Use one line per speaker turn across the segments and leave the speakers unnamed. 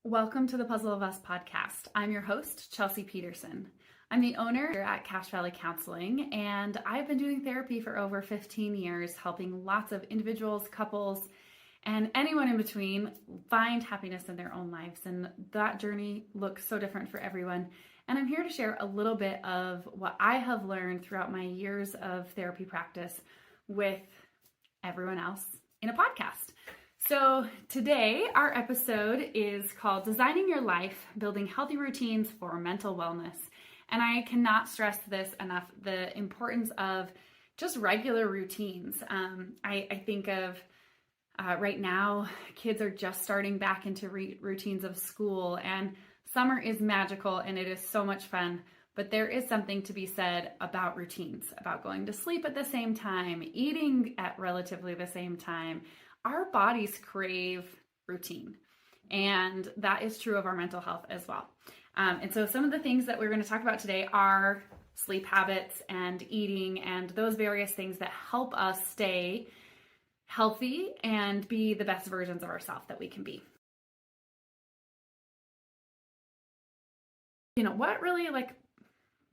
Welcome to the Puzzle of Us podcast. I'm your host, Chelsea Peterson. I'm the owner here at Cache Valley Counseling, and I've been doing therapy for over 15 years, helping lots of individuals, couples, and anyone in between find happiness in their own lives. And that journey looks so different for everyone. And I'm here to share a little bit of what I have learned throughout my years of therapy practice with everyone else in a podcast. So today our episode is called Designing Your Life, Building Healthy Routines for Mental Wellness. And I cannot stress this enough, the importance of just regular routines. I think of right now, kids are just starting back into routines of school, and summer is magical and it is so much fun. But there is something to be said about routines, about going to sleep at the same time, eating at relatively the same time. Our bodies crave routine, and that is true of our mental health as well. And so some of the things that we're going to talk about today are sleep habits and eating and those various things that help us stay healthy and be the best versions of ourselves that we can be. You know, what really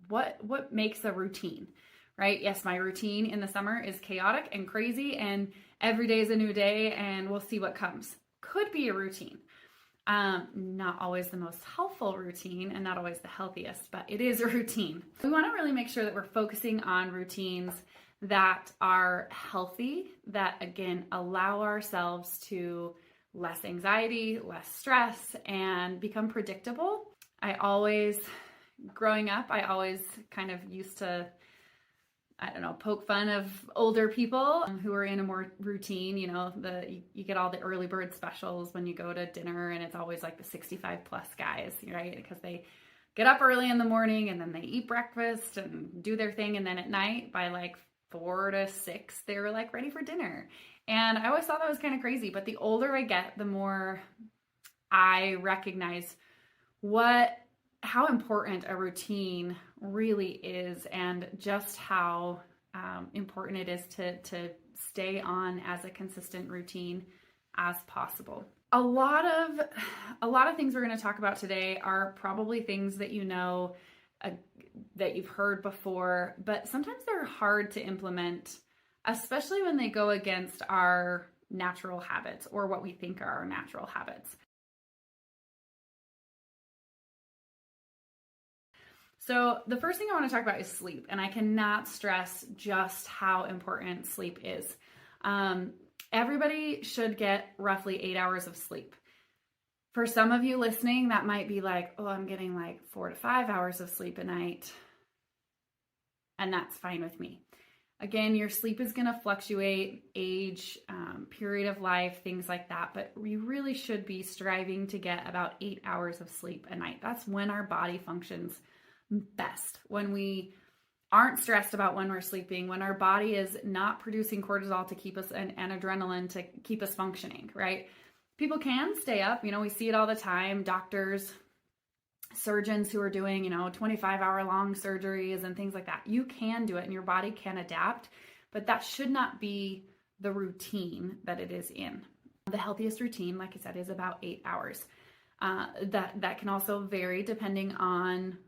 what makes a routine, right? Yes, my routine in the summer is chaotic and crazy, and every day is a new day, and we'll see what comes. Could be a routine. Not always the most helpful routine and not always the healthiest, but it is a routine. We want to really make sure that we're focusing on routines that are healthy, that again, allow ourselves to less anxiety, less stress, and become predictable. Growing up, I always kind of used to poke fun of older people who are in a more routine. You know, you get all the early bird specials when you go to dinner, and it's always like the 65 plus guys, right? Because they get up early in the morning and then they eat breakfast and do their thing. And then at night by like 4 to 6, they're like ready for dinner. And I always thought that was kind of crazy. But the older I get, the more I recognize how important a routine really is, and just how important it is to stay on as a consistent routine as possible. A lot of things we're going to talk about today are probably things that that you've heard before, but sometimes they're hard to implement, especially when they go against our natural habits or what we think are our natural habits. So the first thing I want to talk about is sleep, and I cannot stress just how important sleep is. Everybody should get roughly 8 hours of sleep. For some of you listening, that might be like, oh, I'm getting like 4 to 5 hours of sleep a night, and that's fine with me. Again, your sleep is going to fluctuate, age, period of life, things like that, but we really should be striving to get about 8 hours of sleep a night. That's when our body functions best, when we aren't stressed about when we're sleeping, when our body is not producing cortisol to keep us and adrenaline to keep us functioning, right? People can stay up, we see it all the time. Doctors, surgeons who are doing, 25-hour long surgeries and things like that. You can do it and your body can adapt, but that should not be the routine that it is in. The healthiest routine, like I said, is about 8 hours. That can also vary depending on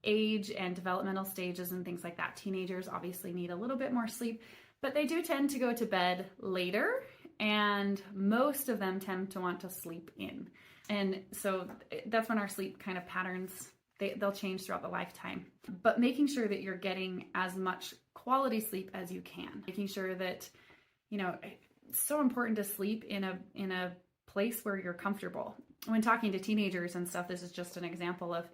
age and developmental stages and things like that. Teenagers obviously need a little bit more sleep, but they do tend to go to bed later, and most of them tend to want to sleep in. And so that's when our sleep kind of patterns, they'll change throughout the lifetime. But making sure that you're getting as much quality sleep as you can. Making sure that, it's so important to sleep in a place where you're comfortable. When talking to teenagers and stuff, this is just an example of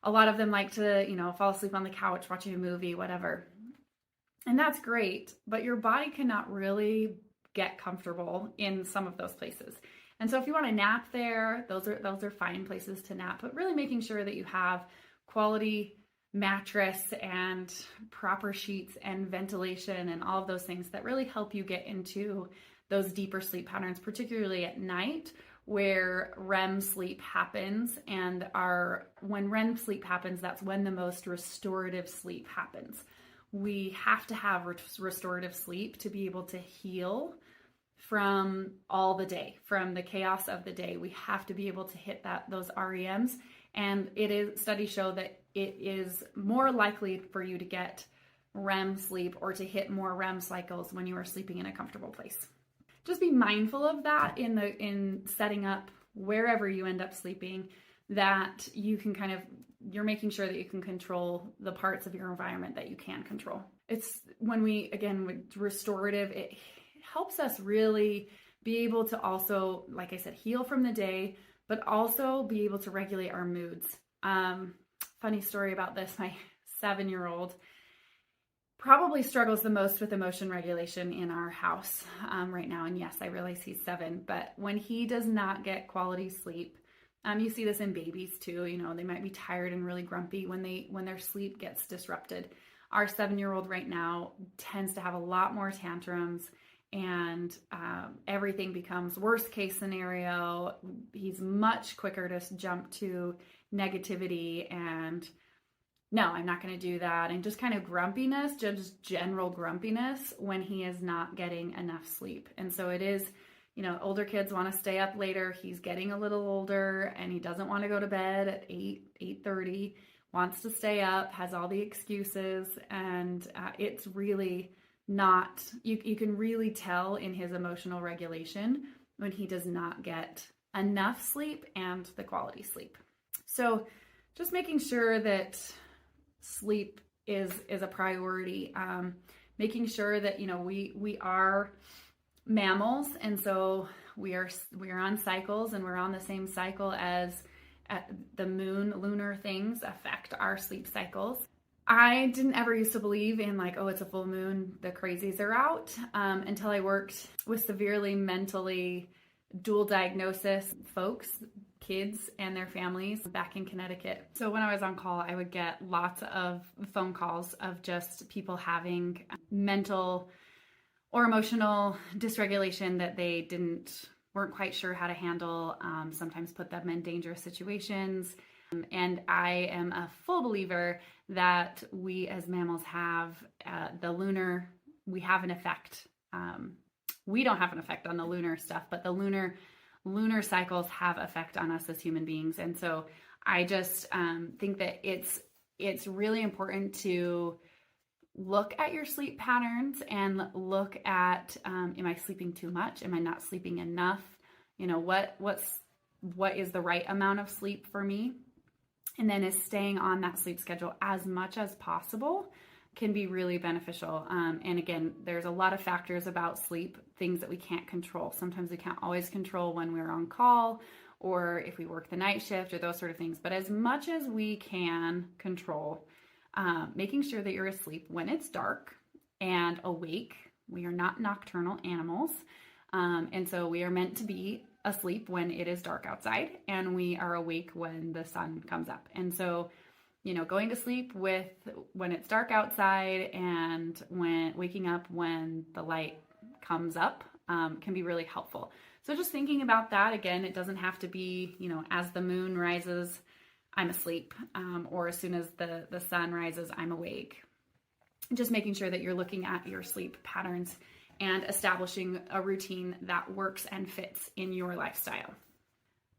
a lot of them like to, fall asleep on the couch, watching a movie, whatever. And that's great, but your body cannot really get comfortable in some of those places. And so if you want to nap there, those are fine places to nap, but really making sure that you have quality mattress and proper sheets and ventilation and all of those things that really help you get into those deeper sleep patterns, particularly at night, where REM sleep happens. And when REM sleep happens, that's when the most restorative sleep happens. We have to have restorative sleep to be able to heal from all the day, from the chaos of the day. We have to be able to hit those REMs. And studies show that it is more likely for you to get REM sleep or to hit more REM cycles when you are sleeping in a comfortable place. Just be mindful of that in setting up wherever you end up sleeping, that you can you're making sure that you can control the parts of your environment that you can control. It's with restorative, it helps us really be able to also, like I said, heal from the day, but also be able to regulate our moods. Funny story about this, my 7-year-old probably struggles the most with emotion regulation in our house right now. And yes, I realize he's 7, but when he does not get quality sleep, you see this in babies too. They might be tired and really grumpy when their sleep gets disrupted. Our 7-year-old right now tends to have a lot more tantrums, and everything becomes worst case scenario. He's much quicker to jump to negativity and no, I'm not going to do that. And just kind of grumpiness, just general grumpiness when he is not getting enough sleep. And so it is, older kids want to stay up later. He's getting a little older and he doesn't want to go to bed at 8:30, wants to stay up, has all the excuses. And it's really not, you can really tell in his emotional regulation when he does not get enough sleep and the quality sleep. So just making sure that sleep is a priority, making sure that we are mammals, and so we are on cycles, and we're on the same cycle as the lunar things affect our sleep cycles. I didn't ever used to believe in it's a full moon, the crazies are out, until I worked with severely mentally dual diagnosis folks, kids and their families back in Connecticut. So when I was on call, I would get lots of phone calls of just people having mental or emotional dysregulation that they weren't quite sure how to handle, sometimes put them in dangerous situations. And I am a full believer that we as mammals have we have an effect. We don't have an effect on the lunar stuff, but the lunar cycles have effect on us as human beings. And so I just think that it's really important to look at your sleep patterns and look at, am I sleeping too much? Am I not sleeping enough? What is the right amount of sleep for me? And then is staying on that sleep schedule as much as possible can be really beneficial. And again, there's a lot of factors about sleep, things that we can't control. Sometimes we can't always control when we're on call or if we work the night shift or those sort of things. But as much as we can control, making sure that you're asleep when it's dark and awake. We are not nocturnal animals. And so we are meant to be asleep when it is dark outside, and we are awake when the sun comes up. And so going to sleep when it's dark outside and when waking up when the light comes up can be really helpful. So just thinking about that, again, it doesn't have to be, as the moon rises, I'm asleep, or as soon as the sun rises, I'm awake. Just making sure that you're looking at your sleep patterns and establishing a routine that works and fits in your lifestyle.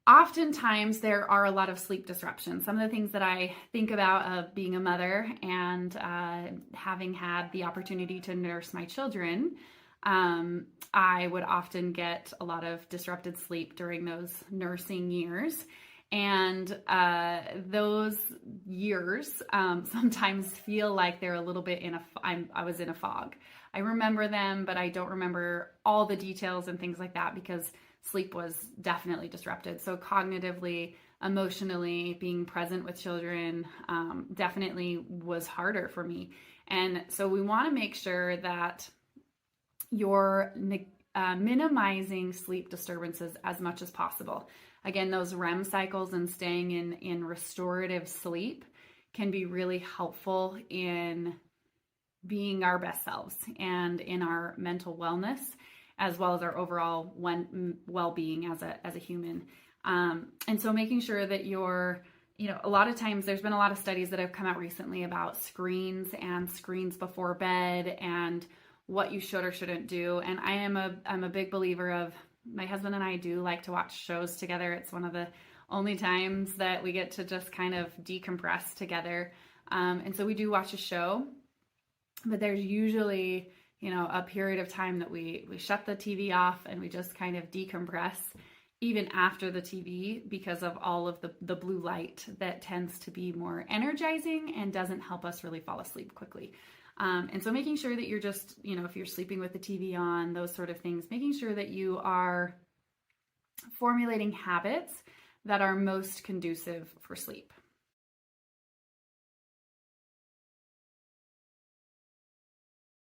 Oftentimes there are a lot of sleep disruptions. Some of the things that I think about of being a mother and having had the opportunity to nurse my children, I would often get a lot of disrupted sleep during those nursing years. And those years sometimes feel like they're a little bit I was in a fog. I remember them, but I don't remember all the details and things like that because sleep was definitely disrupted. So cognitively, emotionally, being present with children definitely was harder for me. And so we want to make sure that you're minimizing sleep disturbances as much as possible. Again, those REM cycles and staying in restorative sleep can be really helpful in being our best selves and in our mental wellness, as well as our overall well-being as a human. And so making sure that you're, a lot of times there's been a lot of studies that have come out recently about screens and screens before bed and what you should or shouldn't do. And I'm a big believer of, my husband and I do like to watch shows together. It's one of the only times that we get to just kind of decompress together. And so we do watch a show, but there's usually, a period of time that we shut the TV off and we just kind of decompress even after the TV, because of all of the blue light that tends to be more energizing and doesn't help us really fall asleep quickly. And so making sure that you're just, if you're sleeping with the TV on, those sort of things, making sure that you are formulating habits that are most conducive for sleep.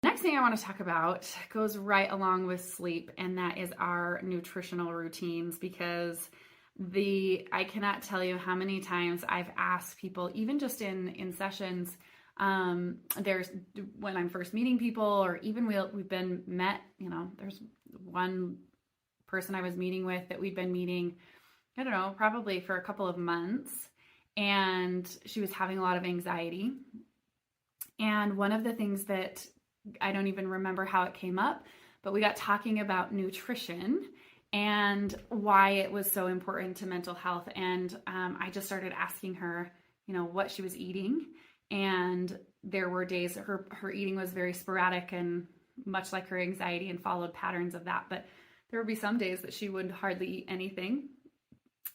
Next thing I want to talk about goes right along with sleep, and that is our nutritional routines, because I cannot tell you how many times I've asked people, even just in sessions, there's when I'm first meeting people, or even we've been met, there's one person I was meeting with that we'd been meeting, I don't know, probably for a couple of months, and she was having a lot of anxiety. And one of the things that I don't even remember how it came up, but we got talking about nutrition and why it was so important to mental health. And I just started asking her, what she was eating. And there were days that her eating was very sporadic and much like her anxiety, and followed patterns of that. But there would be some days that she would hardly eat anything,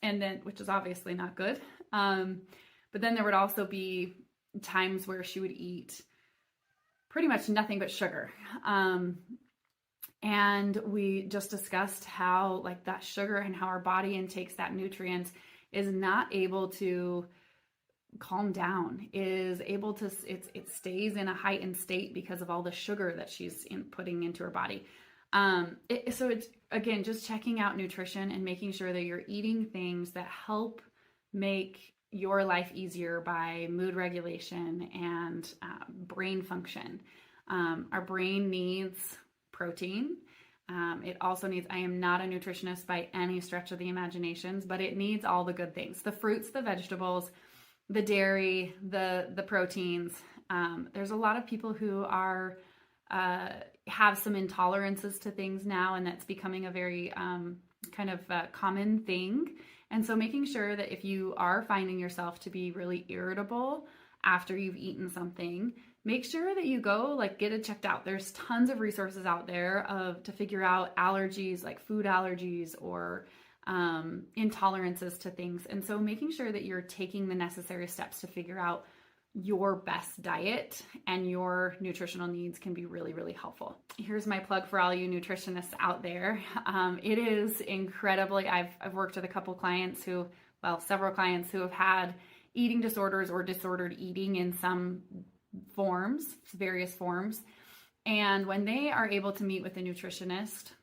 and then, which is obviously not good. But then there would also be times where she would eat pretty much nothing but sugar. And we just discussed how like that sugar and how our body intakes that nutrient is not able to calm down, is able to, it stays in a heightened state because of all the sugar that she's putting into her body. So it's, again, just checking out nutrition and making sure that you're eating things that help make your life easier by mood regulation and brain function. Our brain needs protein. It also needs, I am not a nutritionist by any stretch of the imaginations, but it needs all the good things, the fruits, the vegetables, the dairy, the proteins. There's a lot of people who are, have some intolerances to things now, and that's becoming a very kind of common thing. And so making sure that if you are finding yourself to be really irritable after you've eaten something, make sure that you go get it checked out. There's tons of resources out there to figure out allergies, like food allergies or intolerances to things. And so making sure that you're taking the necessary steps to figure out your best diet and your nutritional needs can be really, really helpful. Here's my plug for all you nutritionists out there. It is incredibly, I've worked with a couple clients several clients who have had eating disorders or disordered eating in some forms, various forms. And when they are able to meet with a nutritionist,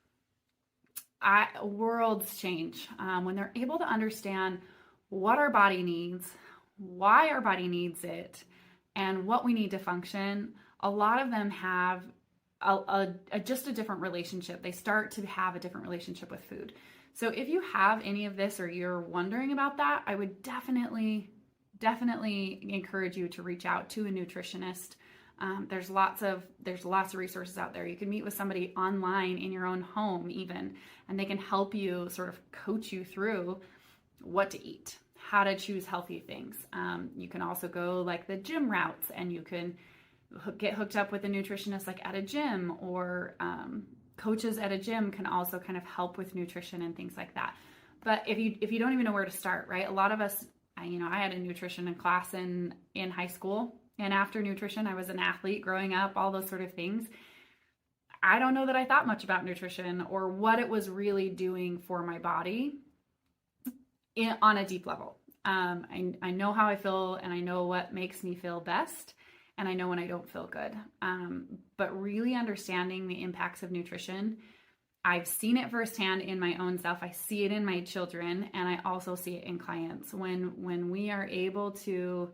worlds change. When they're able to understand what our body needs, why our body needs it, and what we need to function, a lot of them have just a different relationship. They start to have a different relationship with food. So if you have any of this or you're wondering about that, I would definitely encourage you to reach out to a nutritionist. There's lots of resources out there. You can meet with somebody online in your own home even, and they can help you sort of coach you through what to eat, how to choose healthy things. You can also go the gym routes, and you can get hooked up with a nutritionist at a gym, or coaches at a gym can also kind of help with nutrition and things like that. But if you don't even know where to start, right? A lot of us, I had a nutrition class in high school, and after nutrition, I was an athlete growing up, all those sort of things. I don't know that I thought much about nutrition or what it was really doing for my body on a deep level. I know how I feel, and I know what makes me feel best, and I know when I don't feel good. But really understanding the impacts of nutrition, I've seen it firsthand in my own self. I see it in my children, and I also see it in clients. When we are able to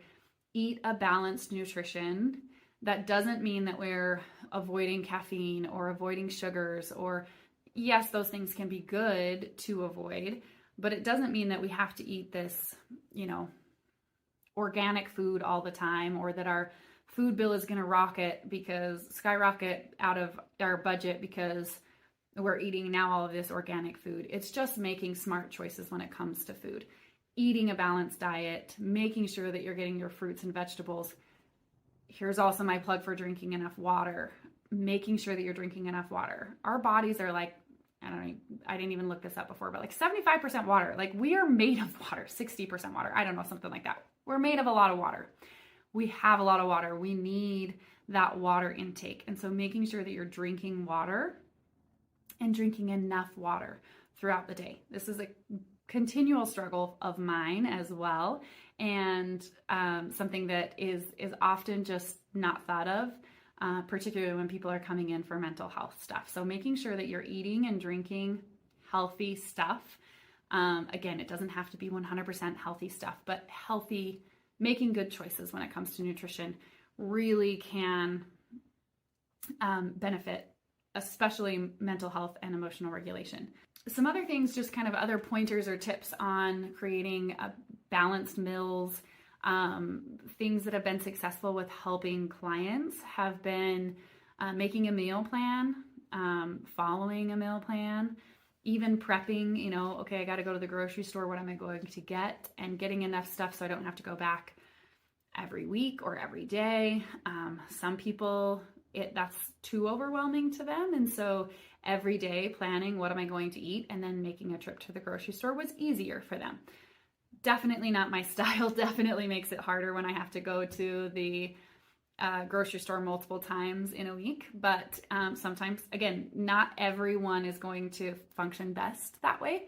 eat a balanced nutrition, that doesn't mean that we're avoiding caffeine or avoiding sugars, or yes, those things can be good to avoid, but it doesn't mean that we have to eat this, organic food all the time, or that our food bill is going to skyrocket out of our budget because we're eating now all of this organic food. It's just making smart choices when it comes to food. Eating a balanced diet, making sure that you're getting your fruits and vegetables. Here's also my plug for drinking enough water. Making sure that you're drinking enough water. Our bodies are like, I don't know, I didn't even look this up before, but like 75% water. Like we are made of water, 60% water. I don't know, something like that. We're made of a lot of water. We have a lot of water. We need that water intake. And so making sure that you're drinking water and drinking enough water throughout the day. This is a continual struggle of mine as well. And something that is often just not thought of, particularly when people are coming in for mental health stuff. So making sure that you're eating and drinking healthy stuff. Again, it doesn't have to be 100% healthy stuff, but healthy, making good choices when it comes to nutrition really can benefit, especially mental health and emotional regulation. Some other things, just kind of other pointers or tips on creating balanced meals. Things that have been successful with helping clients have been making a meal plan, following a meal plan, even prepping, okay, I got to go to the grocery store. What am I going to get? And getting enough stuff so I don't have to go back every week or every day. Some people, that's too overwhelming to them. And so every day planning, what am I going to eat? And then making a trip to the grocery store was easier for them. Definitely not my style. Definitely makes it harder when I have to go to the grocery store multiple times in a week. But sometimes, again, not everyone is going to function best that way.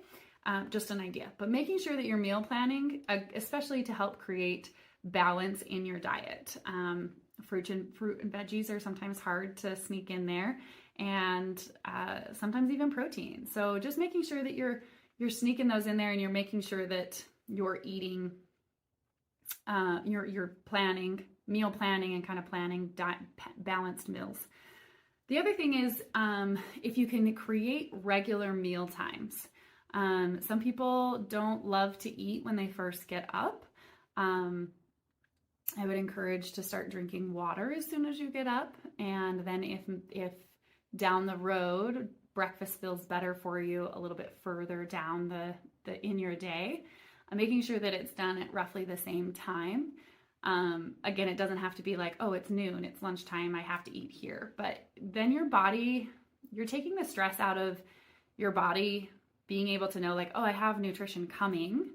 Just an idea. But making sure that you're meal planning, especially to help create balance in your diet. Fruit and veggies are sometimes hard to sneak in there, and sometimes even protein. So just making sure that you're sneaking those in there, and you're making sure that you're eating, you're planning, meal planning, and kind of planning balanced meals. The other thing is, if you can create regular meal times. Some people don't love to eat when they first get up. I would encourage to start drinking water as soon as you get up. And then if down the road, breakfast feels better for you a little bit further down the in your day, making sure that it's done at roughly the same time. Again, it doesn't have to be like, oh, it's noon, it's lunchtime, I have to eat here. But then you're taking the stress out of your body being able to know like, oh, I have nutrition coming.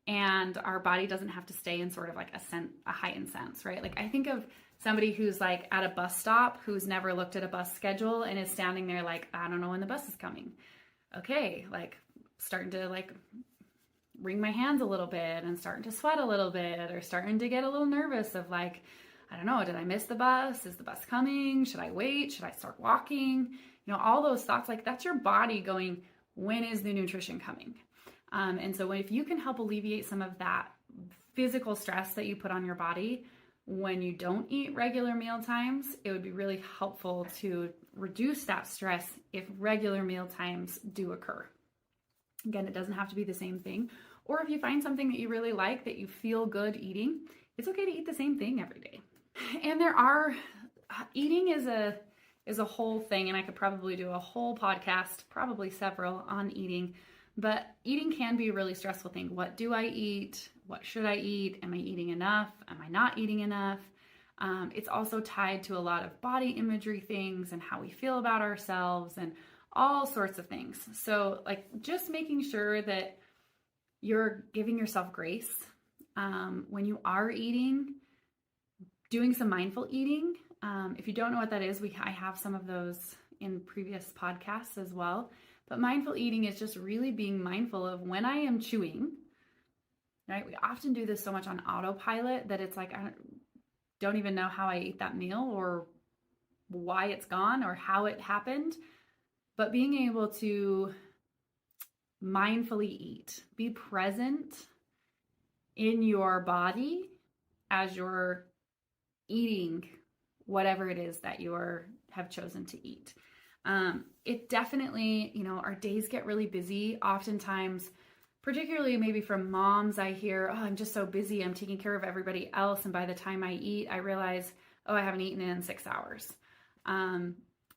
And our body doesn't have to stay in sort of like a heightened sense, right? Like I think of somebody who's like at a bus stop who's never looked at a bus schedule and is standing there like, I don't know when the bus is coming. Okay, like starting to like wring my hands a little bit and starting to sweat a little bit, or starting to get a little nervous of like, I don't know, did I miss the bus? Is the bus coming? Should I wait? Should I start walking? All those thoughts, like that's your body going, when is the nutrition coming? And so if you can help alleviate some of that physical stress that you put on your body when you don't eat regular meal times, it would be really helpful to reduce that stress if regular meal times do occur. Again, it doesn't have to be the same thing. Or if you find something that you really like, that you feel good eating, it's okay to eat the same thing every day. And eating is a whole thing, and I could probably do a whole podcast, probably several, on eating. But eating can be a really stressful thing. What do I eat? What should I eat? Am I eating enough? Am I not eating enough? It's also tied to a lot of body imagery things and how we feel about ourselves and all sorts of things. So like just making sure that you're giving yourself grace when you are eating, doing some mindful eating. If you don't know what that is, I have some of those in previous podcasts as well. But mindful eating is just really being mindful of when I am chewing, right? We often do this so much on autopilot that it's like, I don't even know how I ate that meal or why it's gone or how it happened. But being able to mindfully eat, be present in your body as you're eating whatever it is that you have chosen to eat. It definitely, our days get really busy. Oftentimes, particularly maybe from moms, I hear, oh, I'm just so busy. I'm taking care of everybody else. And by the time I eat, I realize oh, I haven't eaten in 6 hours. And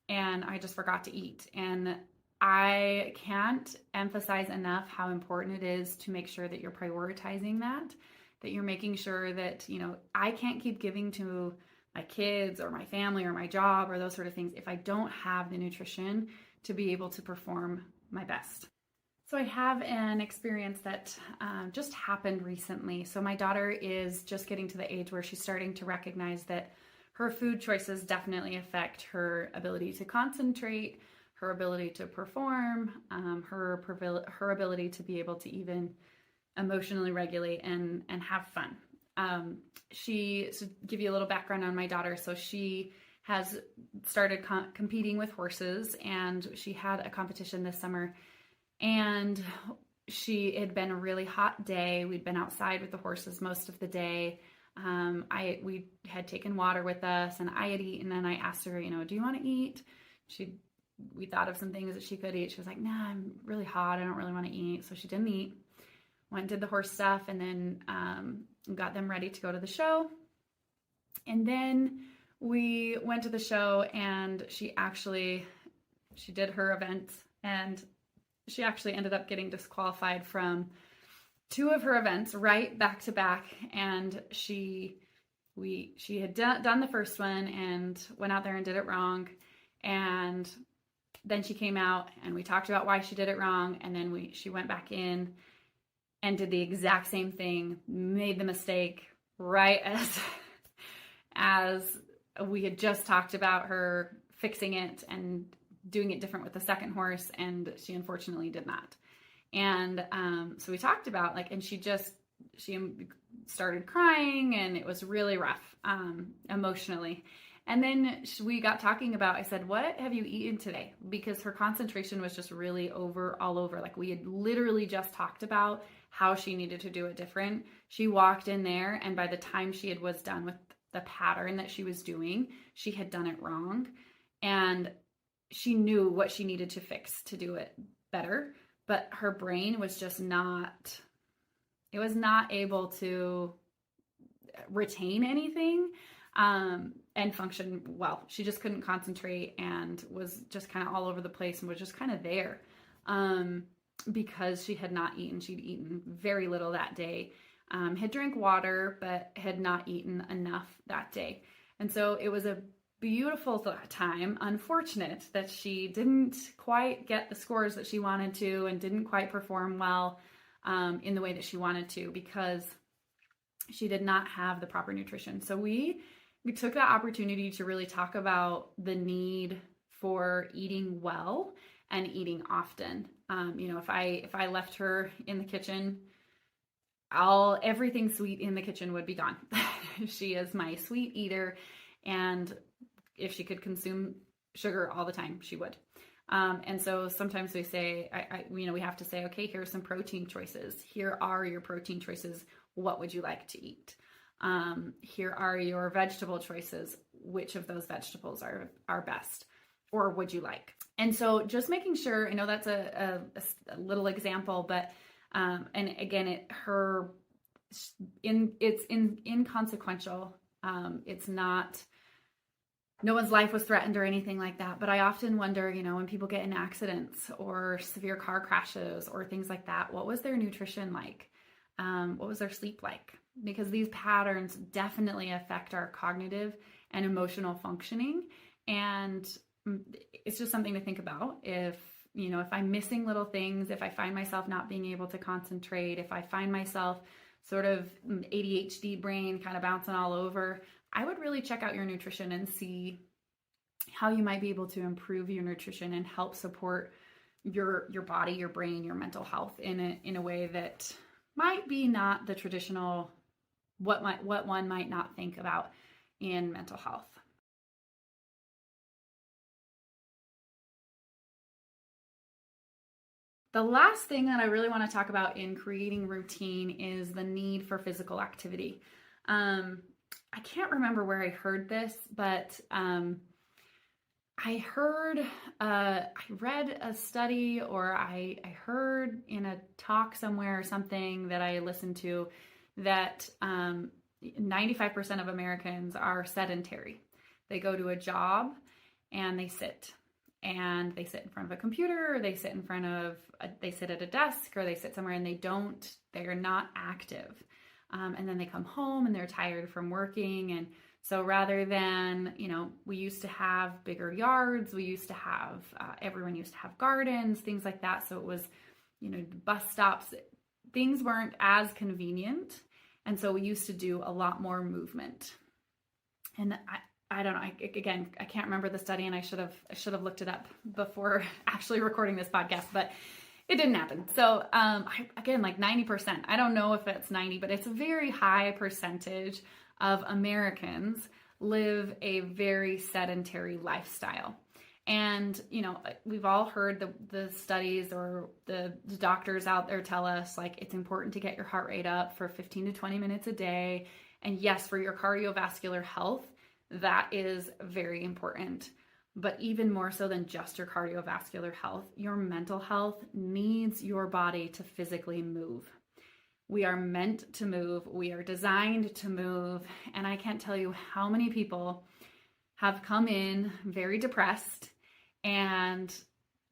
I just forgot to eat. And I can't emphasize enough how important it is to make sure that you're prioritizing that you're making sure that, I can't keep giving to my kids or my family or my job or those sort of things if I don't have the nutrition to be able to perform my best. So I have an experience that just happened recently. So my daughter is just getting to the age where she's starting to recognize that her food choices definitely affect her ability to concentrate, her ability to perform, her ability to be able to even emotionally regulate and have fun. To give you a little background on my daughter, so she has started competing with horses, and she had a competition this summer. And it had been a really hot day. We'd been outside with the horses most of the day. We had taken water with us, and I had eaten, and I asked her, do you want to eat? We thought of some things that she could eat. She was like, nah, I'm really hot. I don't really want to eat. So she didn't eat. Went and did the horse stuff, and then got them ready to go to the show. And then we went to the show, and she did her event, and she actually ended up getting disqualified from 2 of her events right back to back. And she had done the first one and went out there and did it wrong. And then she came out and we talked about why she did it wrong. And then she went back in and did the exact same thing, made the mistake right as we had just talked about her fixing it and doing it different with the second horse, and she unfortunately did not. And so we talked about and she started crying, and it was really rough emotionally. And then we got talking about, I said, what have you eaten today? Because her concentration was just really all over. We had literally just talked about how she needed to do it different. She walked in there, and by the time she was done with the pattern that she was doing, she had done it wrong. And she knew what she needed to fix to do it better, but her brain was just not able to retain anything and function well. She just couldn't concentrate and was just kind of all over the place and was just kind of there because she had not eaten. She'd eaten very little that day, had drank water, but had not eaten enough that day. And so it was a beautiful time. Unfortunate that she didn't quite get the scores that she wanted to and didn't quite perform well in the way that she wanted to because she did not have the proper nutrition. So we took that opportunity to really talk about the need for eating well and eating often. If I left her in the kitchen, everything sweet in the kitchen would be gone. She is my sweet eater, and if she could consume sugar all the time, she would. And so sometimes we say, we have to say, okay, here are some protein choices. Here are your protein choices. What would you like to eat? Here are your vegetable choices. Which of those vegetables are best, or would you like? And so just making sure, I know that's a little example, but and again, it's inconsequential. It's not. No one's life was threatened or anything like that. But I often wonder, when people get in accidents or severe car crashes or things like that, what was their nutrition like? What was their sleep like? Because these patterns definitely affect our cognitive and emotional functioning. And it's just something to think about. If I'm missing little things, if I find myself not being able to concentrate, if I find myself sort of ADHD brain kind of bouncing all over, I would really check out your nutrition and see how you might be able to improve your nutrition and help support your body, your brain, your mental health in a way that might be not the traditional, what one might not think about in mental health. The last thing that I really want to talk about in creating routine is the need for physical activity. I can't remember where I heard this, but I read a study, or I heard in a talk somewhere or something that I listened to that 95% of Americans are sedentary. They go to a job and they sit. And they sit in front of a computer, or they sit they sit at a desk, or they sit somewhere and they're not active. And then they come home and they're tired from working. And so rather than, we used to have bigger yards, we used to have, everyone used to have gardens, things like that. So it was, bus stops, things weren't as convenient. And so we used to do a lot more movement. And I don't know. I can't remember the study, and I should have looked it up before actually recording this podcast, but it didn't happen. So again, like 90%. I don't know if it's 90, but it's a very high percentage of Americans live a very sedentary lifestyle. And we've all heard the studies, or the doctors out there tell us, like, it's important to get your heart rate up for 15 to 20 minutes a day. And yes, for your cardiovascular health, that is very important. But even more so than just your cardiovascular health, your mental health needs your body to physically move. We are meant to move. We are designed to move. And I can't tell you how many people have come in very depressed, and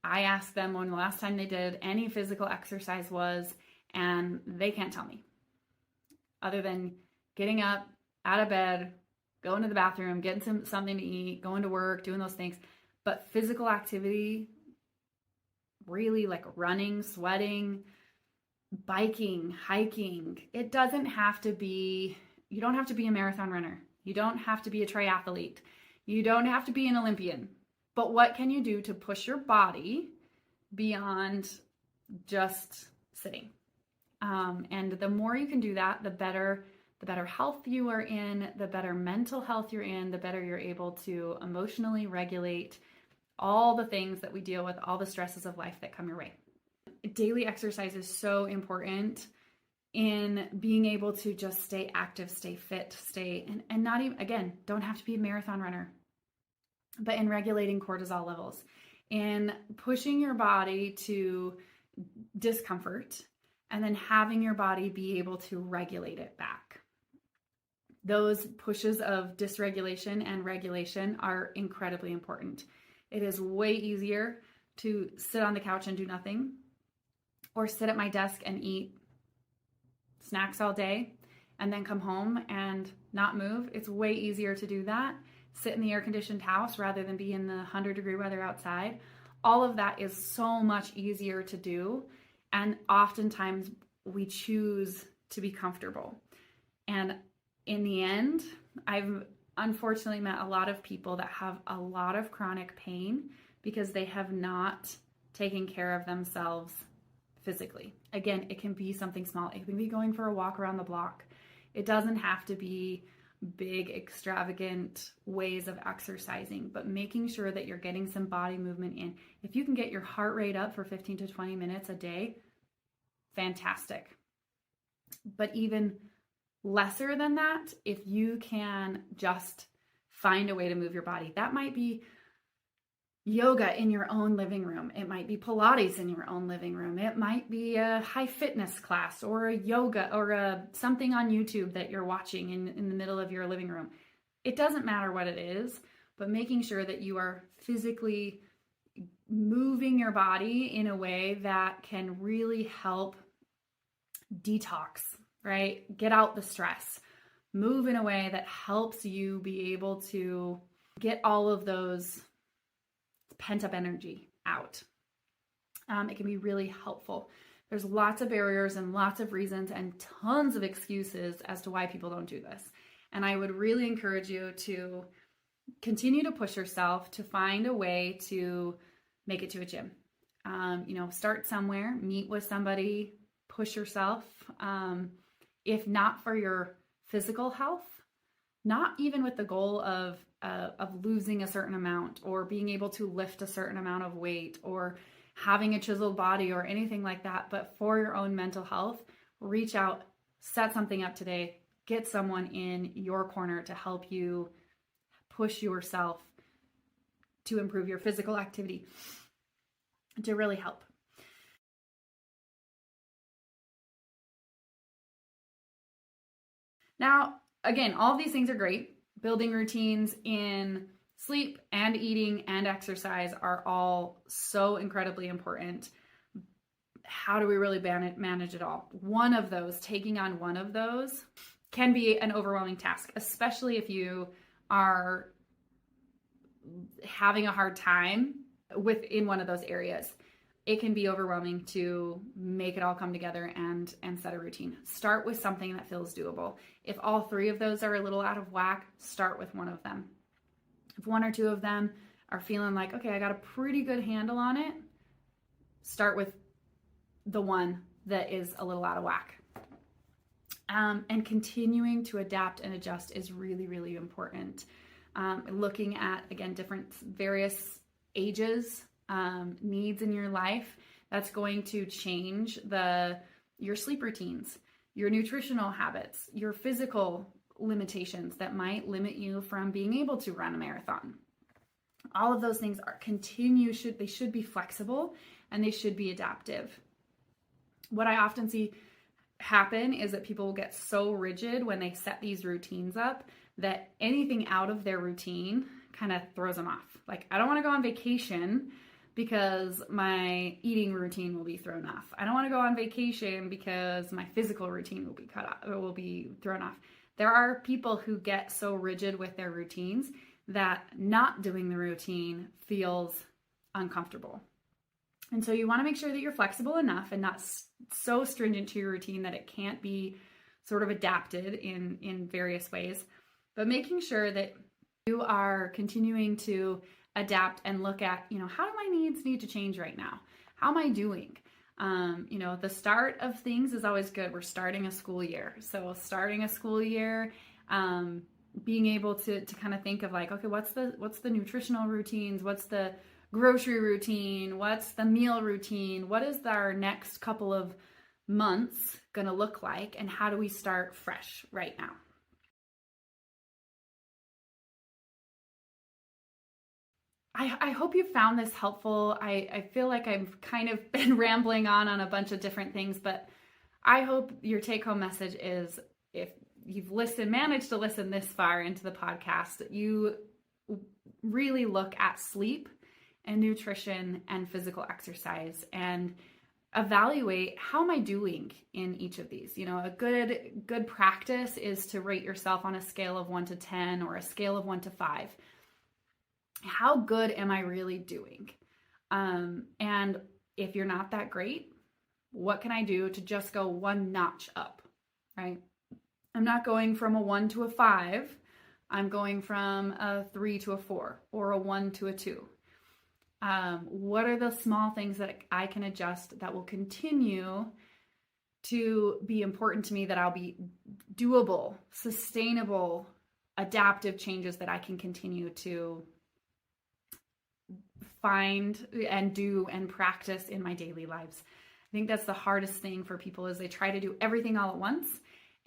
I asked them when the last time they did any physical exercise was, and they can't tell me. Other than getting up out of bed, going to the bathroom, getting something to eat, going to work, doing those things. But physical activity, really, like running, sweating, biking, hiking, it doesn't have to be, you don't have to be a marathon runner. You don't have to be a triathlete. You don't have to be an Olympian. But what can you do to push your body beyond just sitting? And the more you can do that, the better health you are in, the better mental health you're in, the better you're able to emotionally regulate all the things that we deal with, all the stresses of life that come your way. Daily exercise is so important in being able to just stay active, stay fit, and not even, again, don't have to be a marathon runner, but in regulating cortisol levels, in pushing your body to discomfort, and then having your body be able to regulate it back. Those pushes of dysregulation and regulation are incredibly important. It is way easier to sit on the couch and do nothing, or sit at my desk and eat snacks all day and then come home and not move. It's way easier to do that. Sit in the air-conditioned house rather than be in the 100-degree weather outside. All of that is so much easier to do. And oftentimes we choose to be comfortable. And in the end, I've unfortunately met a lot of people that have a lot of chronic pain because they have not taken care of themselves physically. Again, it can be something small. It can be going for a walk around the block. It doesn't have to be big, extravagant ways of exercising, but making sure that you're getting some body movement in. If you can get your heart rate up for 15 to 20 minutes a day, fantastic. But even lesser than that, if you can just find a way to move your body, that might be yoga in your own living room. It might be Pilates in your own living room. It might be a high fitness class or a yoga or something on YouTube that you're watching in the middle of your living room. It doesn't matter what it is, but making sure that you are physically moving your body in a way that can really help detox, right? Get out the stress. Move in a way that helps you be able to get all of those pent-up energy out. It can be really helpful. There's lots of barriers and lots of reasons and tons of excuses as to why people don't do this. And I would really encourage you to continue to push yourself to find a way to make it to a gym. Start somewhere, meet with somebody, push yourself. If not for your physical health, not even with the goal of losing a certain amount or being able to lift a certain amount of weight or having a chiseled body or anything like that, but for your own mental health, reach out, set something up today, get someone in your corner to help you push yourself to improve your physical activity, to really help. Now, again, all of these things are great. Building routines in sleep and eating and exercise are all so incredibly important. How do we really manage it all? Taking on one of those can be an overwhelming task, especially if you are having a hard time within one of those areas. It can be overwhelming to make it all come together and set a routine. Start with something that feels doable. If all three of those are a little out of whack, start with one of them. If one or two of them are feeling like, okay, I got a pretty good handle on it, start with the one that is a little out of whack. And continuing to adapt and adjust is really, really important. Looking at, again, different various ages, needs in your life, that's going to change your sleep routines, your nutritional habits, your physical limitations that might limit you from being able to run a marathon. All of those things they should be flexible and they should be adaptive. What I often see happen is that people will get so rigid when they set these routines up that anything out of their routine kind of throws them off. Like, I don't want to go on vacation because my eating routine will be thrown off. I don't want to go on vacation because my physical routine will be thrown off. There are people who get so rigid with their routines that not doing the routine feels uncomfortable. And so you want to make sure that you're flexible enough and not so stringent to your routine that it can't be sort of adapted in various ways, but making sure that you are continuing to adapt and look at, how do my needs need to change right now? How am I doing? The start of things is always good. We're starting a school year. So starting a school year, being able to kind of think of like, okay, what's the nutritional routines? What's the grocery routine? What's the meal routine? What is our next couple of months going to look like? And how do we start fresh right now? I hope you found this helpful. I feel like I've kind of been rambling on a bunch of different things, but I hope your take-home message is, if you've managed to listen this far into the podcast, that you really look at sleep and nutrition and physical exercise and evaluate, how am I doing in each of these? A good practice is to rate yourself on a scale of 1 to 10 or a scale of 1 to 5. How good am I really doing? And if you're not that great, what can I do to just go one notch up, right? I'm not going from a 1 to a 5. I'm going from a 3 to a 4 or a 1 to a 2. What are the small things that I can adjust that will continue to be important to me, that I'll be doable, sustainable, adaptive changes that I can continue to find and do and practice in my daily lives? I think that's the hardest thing for people, is they try to do everything all at once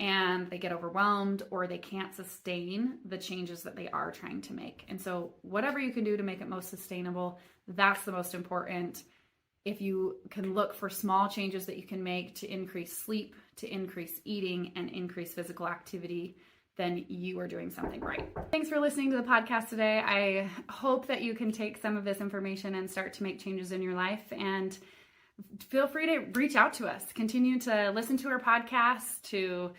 and they get overwhelmed, or they can't sustain the changes that they are trying to make. And so whatever you can do to make it most sustainable, that's the most important. If you can look for small changes that you can make to increase sleep, to increase eating, and increase physical activity, then you are doing something right. Thanks for listening to the podcast today. I hope that you can take some of this information and start to make changes in your life. And feel free to reach out to us. Continue to listen to our podcast, to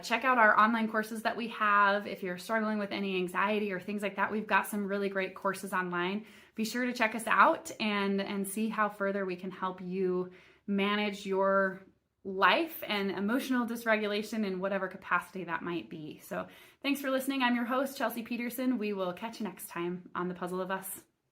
check out our online courses that we have. If you're struggling with any anxiety or things like that, we've got some really great courses online. Be sure to check us out and see how further we can help you manage your life and emotional dysregulation in whatever capacity that might be. So thanks for listening. I'm your host, Chelsea Peterson. We will catch you next time on The Puzzle of Us.